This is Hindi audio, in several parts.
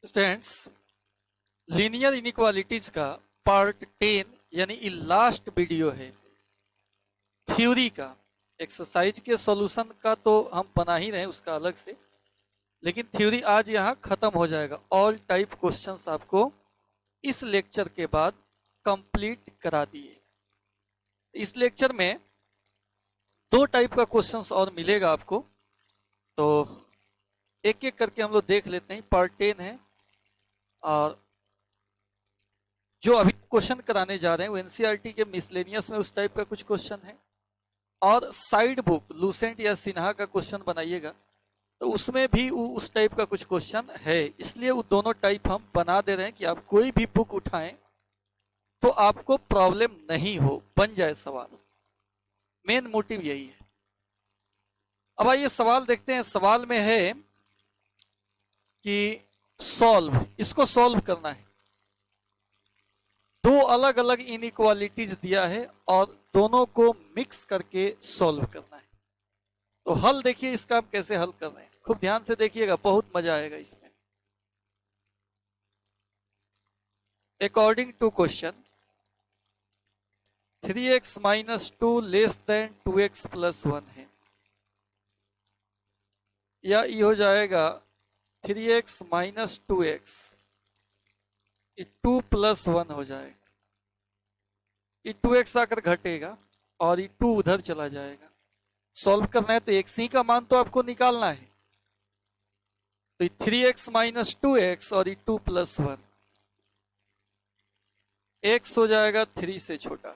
स्टूडेंट्स, लीनियर इनइक्वालिटीज का पार्ट 10 यानी लास्ट वीडियो है थ्योरी का। एक्सरसाइज के सॉल्यूशन का तो हम बना ही रहे हैं उसका अलग से, लेकिन थ्योरी आज यहाँ खत्म हो जाएगा। ऑल टाइप क्वेश्चंस आपको इस लेक्चर के बाद कंप्लीट करा दिए। इस लेक्चर में 2 टाइप का क्वेश्चंस और मिलेगा आपको, तो एक एक करके हम लोग देख लेते हैं। पार्ट 10 है और जो अभी क्वेश्चन कराने जा रहे हैं वो एनसीईआरटी के मिसलेनियस में उस टाइप का कुछ क्वेश्चन है, और साइड बुक लूसेंट या सिन्हा का क्वेश्चन बनाइएगा तो उसमें भी उस टाइप का कुछ क्वेश्चन है। इसलिए वो दोनों टाइप हम बना दे रहे हैं कि आप कोई भी बुक उठाएं तो आपको प्रॉब्लम नहीं हो, बन जाए सवाल। मेन मोटिव यही है। अब आइए सवाल देखते हैं। सवाल में है कि इसको सॉल्व करना है। 2 अलग अलग इनइक्वालिटीज दिया है और दोनों को मिक्स करके सॉल्व करना है। तो हल देखिए इसका हम कैसे हल कर रहे हैं, खूब ध्यान से देखिएगा, बहुत मजा आएगा इसमें। According to question 3x - 2 less than 2x + 1 है, या ये हो जाएगा 3x - 2x, 2 + 1 हो जाएगा। ये 2x आकर घटेगा और ये 2 उधर चला जाएगा। सॉल्व करना है तो x ही का मान तो आपको निकालना है। तो ये 3x - 2x और ये 2 + 1, x हो जाएगा 3 से छोटा।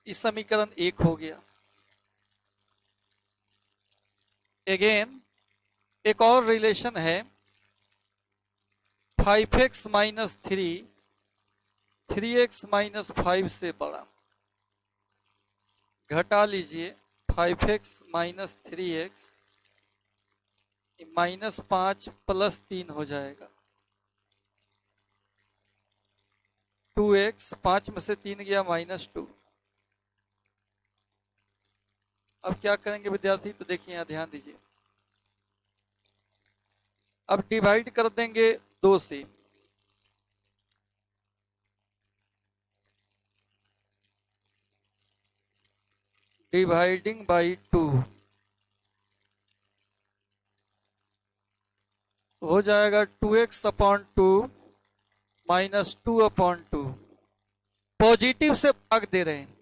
इस समीकरण 1 हो गया। अगेन एक और रिलेशन है 5x - 3 3x - 5 से बड़ा। घटा लीजिए 5x - 3x, -5 + 3 हो जाएगा। 2x, 5 में से 3 गया -2। अब क्या करेंगे विद्यार्थी, तो देखिए यहां ध्यान दीजिए। अब डिवाइड कर देंगे 2 से। डिवाइडिंग बाई 2 हो जाएगा 2x/2 -2/2। पॉजिटिव से भाग दे रहे हैं,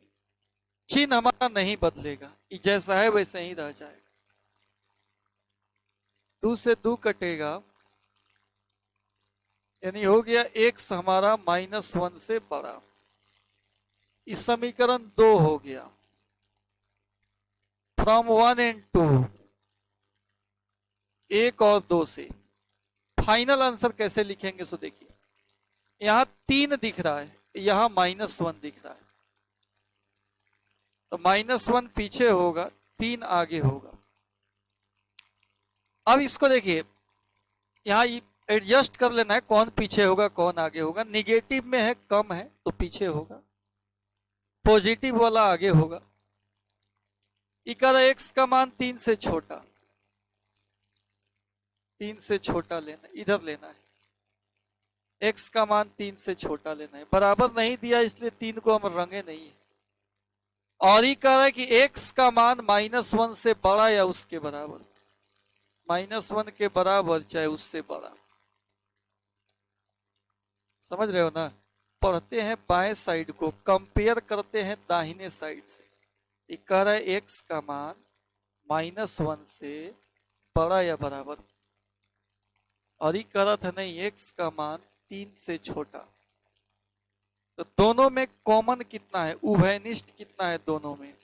चिन्ह हमारा नहीं बदलेगा, ये जैसा है वैसे ही रह जाएगा। 2 से 2 कटेगा, यानी हो गया x हमारा -1 से बड़ा। इस समीकरण 2 हो गया। फ्रॉम 1 and 2, 1 और 2 से फाइनल आंसर कैसे लिखेंगे, सो देखिए। यहां 3 दिख रहा है, यहां -1 दिख रहा है, तो -1 पीछे होगा, 3 आगे होगा। अब इसको देखिए, यहां एडजस्ट कर लेना है, कौन पीछे होगा कौन आगे होगा। निगेटिव में है, कम है तो पीछे होगा, पॉजिटिव वाला आगे होगा। इकर x का मान 3 से छोटा, 3 से छोटा लेना, इधर लेना है। x का मान 3 से छोटा लेना है। बराबर नहीं दिया इसलिए 3 को हम रंगे नहीं है। और ये कह रहा है कि x का मान -1 से बड़ा या उसके बराबर, -1 के बराबर चाहे उससे बड़ा। समझ रहे हो ना। पढ़ते हैं बाएं साइड को, कंपेयर करते हैं दाहिने साइड से। ये कह रहा है x का मान -1 से बड़ा या बराबर, और ये कह रहा था नहीं x का मान 3 से छोटा। तो दोनों में कॉमन कितना है, उभयनिष्ठ कितना है दोनों में,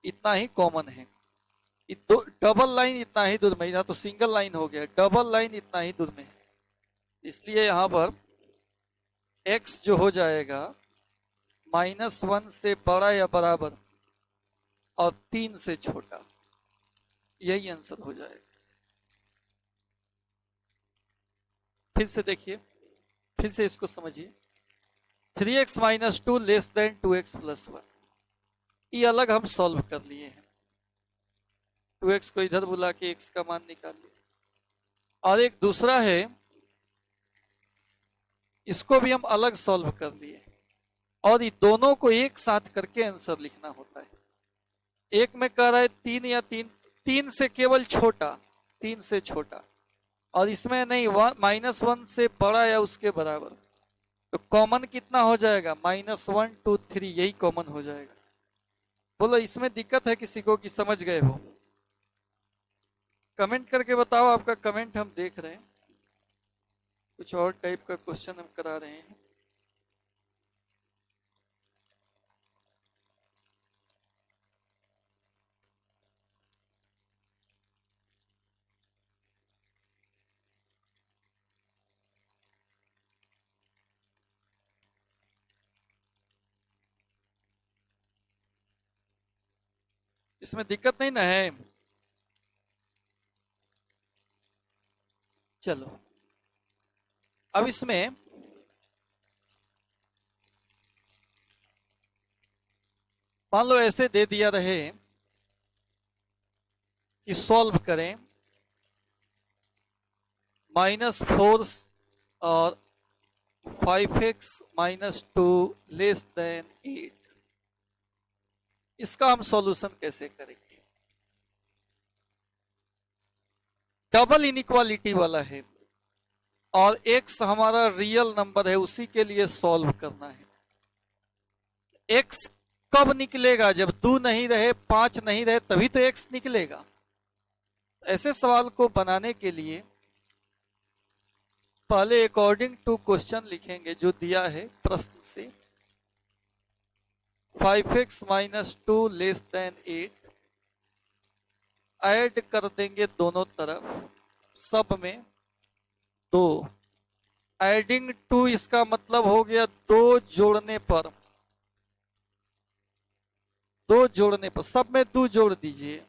इतना ही कॉमन है। डबल लाइन इतना ही दूर में, यहाँ तो सिंगल लाइन हो गया, डबल लाइन इतना ही दूर में है। इसलिए यहां पर x जो हो जाएगा -1 से बड़ा या बराबर और 3 से छोटा, यही आंसर हो जाएगा। फिर से देखिए, फिर से इसको समझिए। 3x - 2 लेस देन 2x + 1, ये अलग हम सॉल्व कर लिए हैं। 2x को इधर बुला के x का मान निकाल लिया। और एक दूसरा है, इसको भी हम अलग सॉल्व कर लिए, और ये दोनों को एक साथ करके आंसर लिखना होता है। एक में कह रहा है 3 या 3 से केवल छोटा, 3 से छोटा, और इसमें नहीं, -1 से बड़ा या उसके बराबर। तो कॉमन कितना हो जाएगा? -1 2 3, यही कॉमन हो जाएगा। बोलो इसमें दिक्कत है किसी को कि समझ गए हो? कमेंट करके बताओ, आपका कमेंट हम देख रहे हैं। कुछ और टाइप का क्वेश्चन हम करा रहे हैं। इसमें दिक्कत नहीं ना है? चलो, अब इसमें मान लो ऐसे दे दिया रहे कि सॉल्व करें -4 और 5x -2 <8। इसका हम सॉल्यूशन कैसे करेंगे? डबल इनइक्वालिटी वाला है, और x हमारा रियल नंबर है, उसी के लिए सॉल्व करना है। x कब निकलेगा? जब 2 नहीं रहे, 5 नहीं रहे, तभी तो x निकलेगा। ऐसे सवाल को बनाने के लिए पहले अकॉर्डिंग टू क्वेश्चन लिखेंगे जो दिया है प्रश्न से। 5x -2 <8 ऐड कर देंगे दोनों तरफ, सब में 2। एडिंग 2 इसका मतलब हो गया 2 जोड़ने पर, 2 जोड़ने पर, सब में 2 जोड़ दीजिए।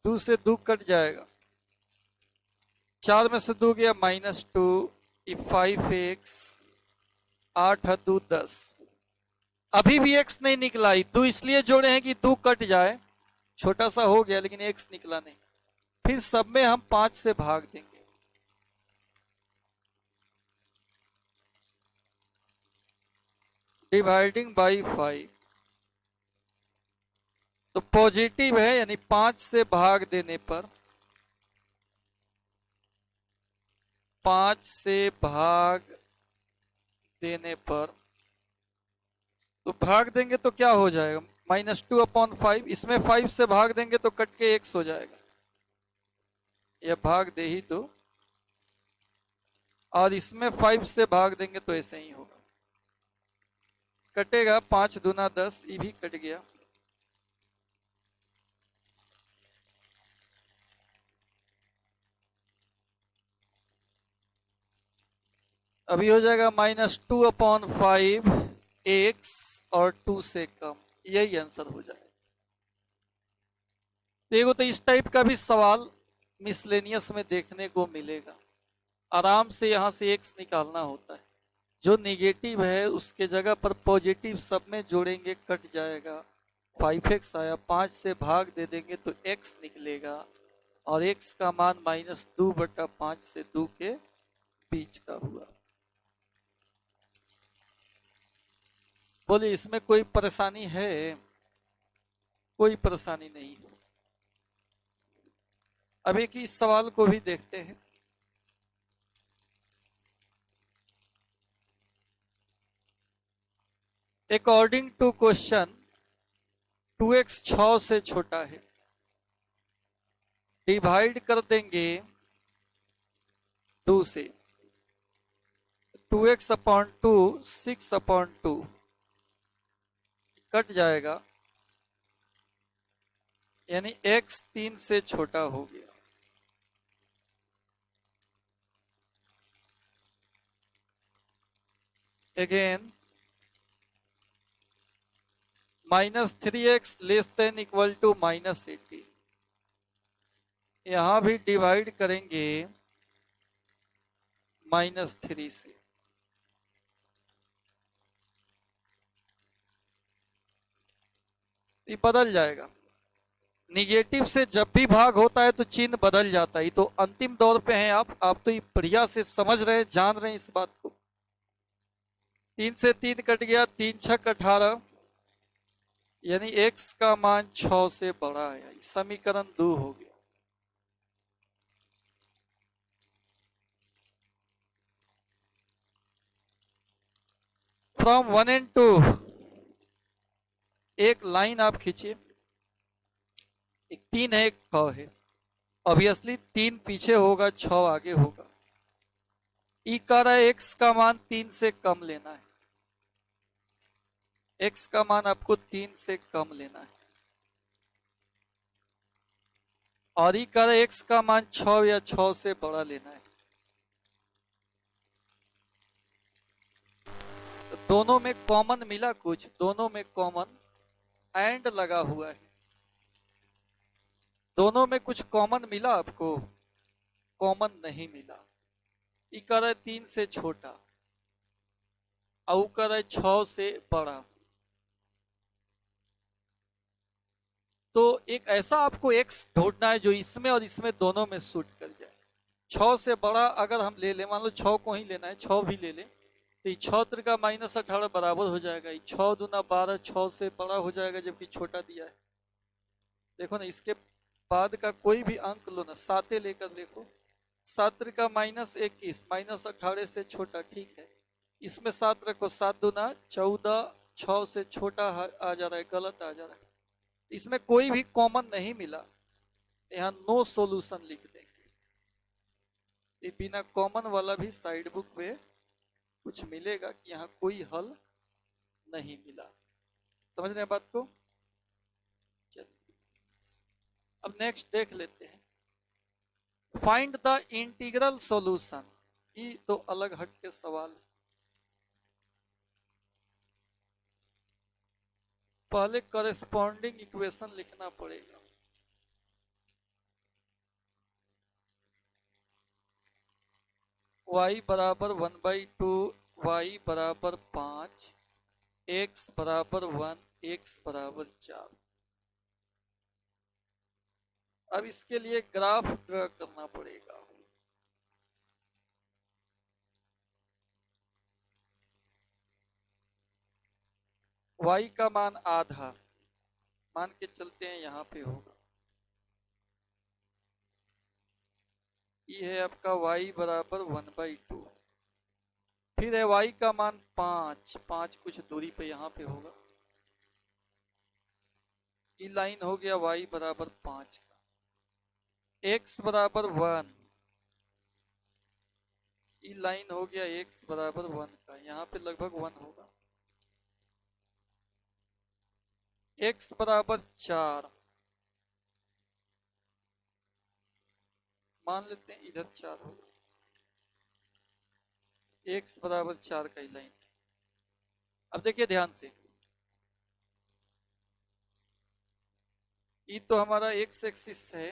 दो से 2 कट जाएगा, 4 में से 2 गया -2, 5x, 8 है 2 10। अभी भी x नहीं निकला, 2 इसलिए जोड़े हैं कि 2 कट जाए, छोटा सा हो गया, लेकिन x निकला नहीं। फिर सब में हम 5 से भाग देंगे। डिवाइडिंग बाई 5, तो पॉजिटिव है, यानी 5 से भाग देने पर, 5 से भाग देने पर, तो भाग देंगे तो क्या हो जाएगा? -2/5। इसमें 5 से भाग देंगे तो कट के x हो जाएगा, यह भाग दे ही तो, और इसमें 5 से भाग देंगे तो ऐसे ही होगा, कटेगा 5 दूना 10, ये भी कट गया। अभी हो जाएगा -2/5 x और 2 से कम, यही आंसर हो जाएगा। देखो, तो इस टाइप का भी सवाल मिसलेनियस में देखने को मिलेगा। आराम से यहां से x निकालना होता है, जो निगेटिव है उसके जगह पर पॉजिटिव सब में जोड़ेंगे, कट जाएगा। 5x आया, 5 से भाग दे देंगे तो x निकलेगा, और x का मान -2/5 से 2 के बीच का हुआ। बोलिए इसमें कोई परेशानी है? कोई परेशानी नहीं है। अब एक इस सवाल को भी देखते हैं। अकॉर्डिंग टू क्वेश्चन 2x 6 से छोटा है, डिवाइड कर देंगे 2 से, 2x/2 6/2 कट जाएगा, यानी x 3 से छोटा हो गया। Again -3x less than equal to -18। यहां भी डिवाइड करेंगे -3 से। ये बदल जाएगा। निगेटिव से जब भी भाग होता है तो चिन्ह बदल जाता है। तो अंतिम दौर पे हैं आप तो ये बढ़िया से समझ रहे हैं, जान रहे हैं इस बात को। 3 से 3 कट गया, 3 छक 18, यानी x का मान 6 से बड़ा है। समीकरण 2 हो गया। फ्रॉम 1 and 2 एक लाइन आप खींचिए। एक 3 है, एक 6 है। ऑब्वियसली 3 पीछे होगा, 6 आगे होगा। ई कह रहा है x का मान 3 से कम लेना है। x का मान आपको 3 से कम लेना है। और ई कह रहा है x का मान 6 या 6 से बड़ा लेना है। तो दोनों में कॉमन मिला कुछ, दोनों में कॉमन एंड लगा हुआ है। दोनों में कुछ कॉमन मिला आपको? कॉमन नहीं मिला। ई कह रहा है 3 से छोटा, और कह रहा है 6 से बड़ा। तो एक ऐसा आपको x ढूंढना है जो इसमें और इसमें दोनों में सूट कर जाए। 6 से बड़ा अगर हम ले लें, मान लो 6 को ही लेना है, 6 भी ले लें, तो 6 त्रिका -18 बराबर हो जाएगा। 6 दूना 12, 6 से बड़ा हो जाएगा, जबकि छोटा दिया है। देखो ना, इसके बाद का कोई भी अंक लो ना, 7 लेकर देखो। 7 त्रिका -21, -18 से छोटा, ठीक है। इसमें 7 रखो, 7 दूना 14, 6 से छोटा आ जा रहा है, गलत आ जा रहा है। इसमें कोई भी कॉमन नहीं मिला, यहाँ नो सॉल्यूशन लिख देंगे। ये बिना कॉमन वाला भी साइड बुक पे कुछ मिलेगा कि यहाँ कोई हल नहीं मिला। समझ रहे हैं बात को? चलिए अब नेक्स्ट देख लेते हैं। Find the integral solution. ये तो अलग हट के सवाल है। पहले करेस्पॉन्डिंग इक्वेशन लिखना पड़ेगा। y बराबर 1/2, y बराबर 5, x बराबर 1, x बराबर 4। अब इसके लिए ग्राफ ड्रा करना पड़ेगा। y का मान आधा मान के चलते हैं, यहां पे होगा। ये है आपका y बराबर 1/2। फिर है y का मान 5, 5 कुछ दूरी पे यहां पे होगा। ये लाइन हो गया y बराबर 5 का। x बराबर 1, ये लाइन हो गया x बराबर 1 का। यहाँ पे लगभग 1 होगा। x बराबर 4 मान लेते हैं, इधर 4 होगा। x बराबर 4 का ही लाइन। अब देखिए ध्यान से, ये तो हमारा x एक्सिस है,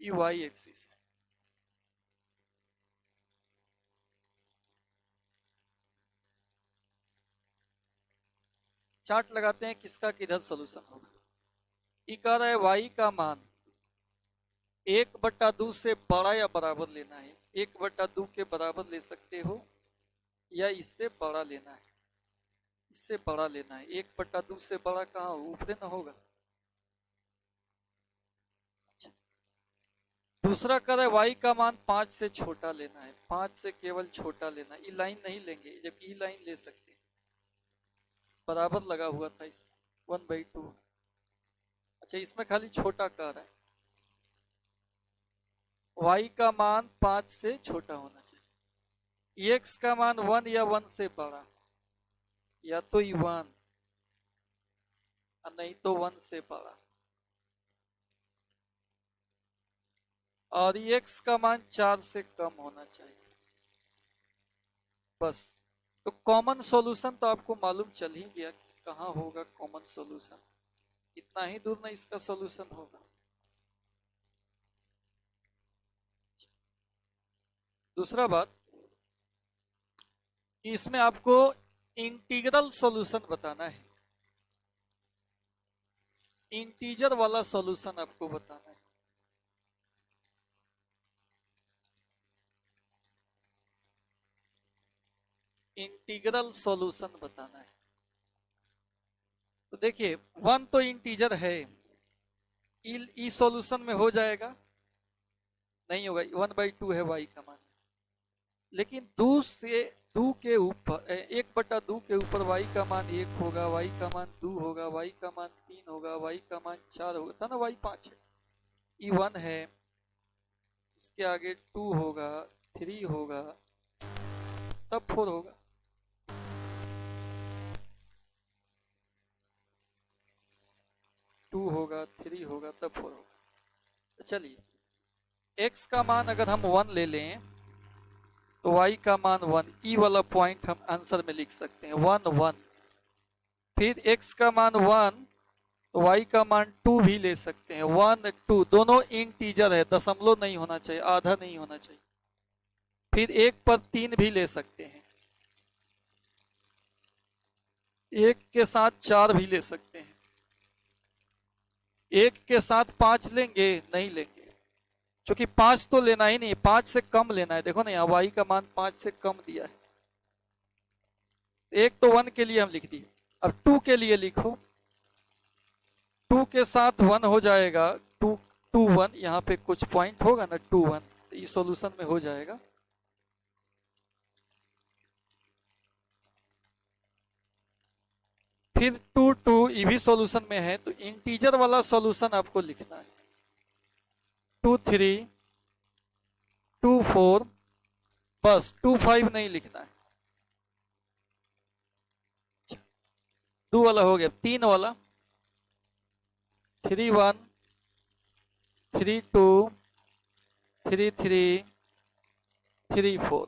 ये y एक्सिस है। चार्ट लगाते हैं किसका किधर सॉल्यूशन होगा। ये कह रहा है y का मान 1/2 से बड़ा या बराबर लेना है। 1/2 के बराबर ले सकते हो या इससे बड़ा लेना है। इससे बड़ा लेना है। 1/2 से बड़ा कहाँ, ऊपर ना होगा। दूसरा कह रहा है y का मान 5 से छोटा लेना है। 5 से केवल छोटा लेना है। ये लाइन नहीं लेंगे, जबकि ये लाइन ले सकते हैं। बराबर लगा हुआ था इसमें 1/2। अच्छा, इसमें खाली छोटा कह रहा है। y का मान 5 से छोटा होना चाहिए। x का मान 1 या 1 से बड़ा, या तो ये 1 नहीं तो 1 से बड़ा। और x का मान 4 से कम होना चाहिए। बस। तो कॉमन सॉल्यूशन तो आपको मालूम चल ही गया कहाँ होगा कॉमन सॉल्यूशन, इतना ही दूर ना इसका सॉल्यूशन होगा। दूसरा बात, इसमें आपको इंटीग्रल सॉल्यूशन बताना है, इंटीजर वाला सॉल्यूशन आपको बताना है। इंटीग्रल सॉल्यूशन बताना है। तो देखिए 1 तो इंटीजर है, ई सॉल्यूशन में हो जाएगा, नहीं होगा, 1/2 है y का मान। लेकिन 2 के ऊपर 1/2 के ऊपर y का मान 1 होगा, y का मान 2 होगा, y का मान 3 होगा, y का मान 4 होगा, था ना, y 5 है, ई 1 है, इसके आगे 2 होगा, 3 होगा, तब 4 होगा। टू होगा, 3 होगा, तब 4 होगा। तो चलिए x का मान अगर हम 1 ले लें तो y का मान 1, ई वाला पॉइंट हम आंसर में लिख सकते हैं 1 1। फिर x का मान 1 तो y का मान 2 भी ले सकते हैं 1 2, दोनों इंटीजर है, दशमलव नहीं होना चाहिए, आधा नहीं होना चाहिए। फिर 1 पर 3 भी ले सकते हैं, 1 के साथ 4 भी ले सकते हैं, 1 के साथ 5 लेंगे, नहीं लेंगे, क्योंकि 5 तो लेना ही नहीं, 5 से कम लेना है। देखो ना यहाँ y का मान 5 से कम दिया है, एक तो 1 के लिए हम लिख दिए, अब 2 के लिए लिखो, 2 के साथ 1 हो जाएगा, 2 2 1, यहाँ पे कुछ पॉइंट होगा ना 2 1, तो इस सॉल्यूशन में हो जाएगा। फिर 2 2 ये भी सॉल्यूशन में है, तो इंटीजर वाला सॉल्यूशन आपको लिखना है 2 3 2 4, बस 2 5 नहीं लिखना है। 2 वाला हो गया, 3 वाला 3 1 3 2 3 3 3 4।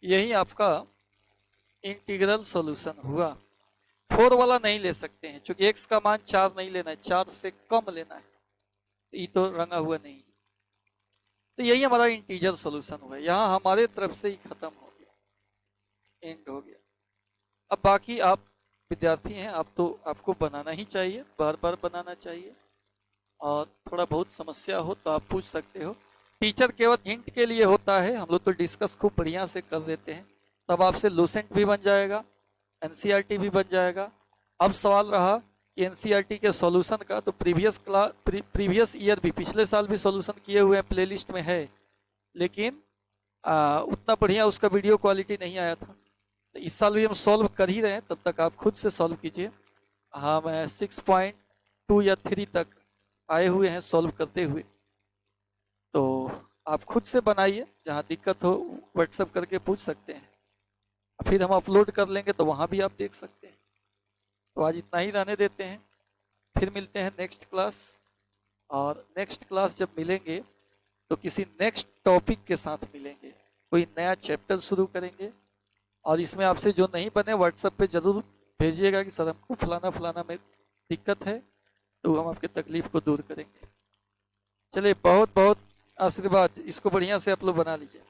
यही आपका इंटीग्रल सॉल्यूशन हुआ। 4 वाला नहीं ले सकते हैं क्योंकि x का मान 4 नहीं लेना है, 4 से कम लेना है, ये तो रंगा हुआ नहीं। तो यही हमारा इंटीजर सॉल्यूशन हुआ, यहाँ हमारे तरफ से ही खत्म हो गया, एंड हो गया। अब बाकी आप विद्यार्थी हैं, आप तो आपको बनाना ही चाहिए, बार बार बनाना चाहिए, और थोड़ा बहुत समस्या हो तो आप पूछ सकते हो। टीचर केवल हिंट के लिए होता है, हम लोग तो डिस्कस खूब बढ़िया से कर देते हैं, तब आपसे लूसेंट भी बन जाएगा, एनसीईआरटी भी बन जाएगा। अब सवाल रहा कि एनसीईआरटी के सॉल्यूशन का, तो प्रीवियस ईयर भी, पिछले साल भी सॉल्यूशन किए हुए हैं, प्लेलिस्ट में है, लेकिन उतना बढ़िया उसका वीडियो क्वालिटी नहीं आया था। तो इस साल भी हम सॉल्व कर ही रहे हैं, तब तक आप खुद से सॉल्व कीजिए। हाँ, मैं 6.2 या 3 तक आए हुए हैं सॉल्व करते हुए, तो आप खुद से बनाइए, जहाँ दिक्कत हो व्हाट्सएप करके पूछ सकते हैं, फिर हम अपलोड कर लेंगे तो वहाँ भी आप देख सकते हैं। तो आज इतना ही रहने देते हैं, फिर मिलते हैं नेक्स्ट क्लास, और नेक्स्ट क्लास जब मिलेंगे तो किसी नेक्स्ट टॉपिक के साथ मिलेंगे, कोई नया चैप्टर शुरू करेंगे। और इसमें आपसे जो नहीं बने व्हाट्सएप पे जरूर भेजिएगा कि सर हमको फलाना फलाना में दिक्कत है, तो हम आपके तकलीफ को दूर करेंगे। चलिए, बहुत बहुत आशीर्वाद, इसको बढ़िया से आप लोग बना लीजिए।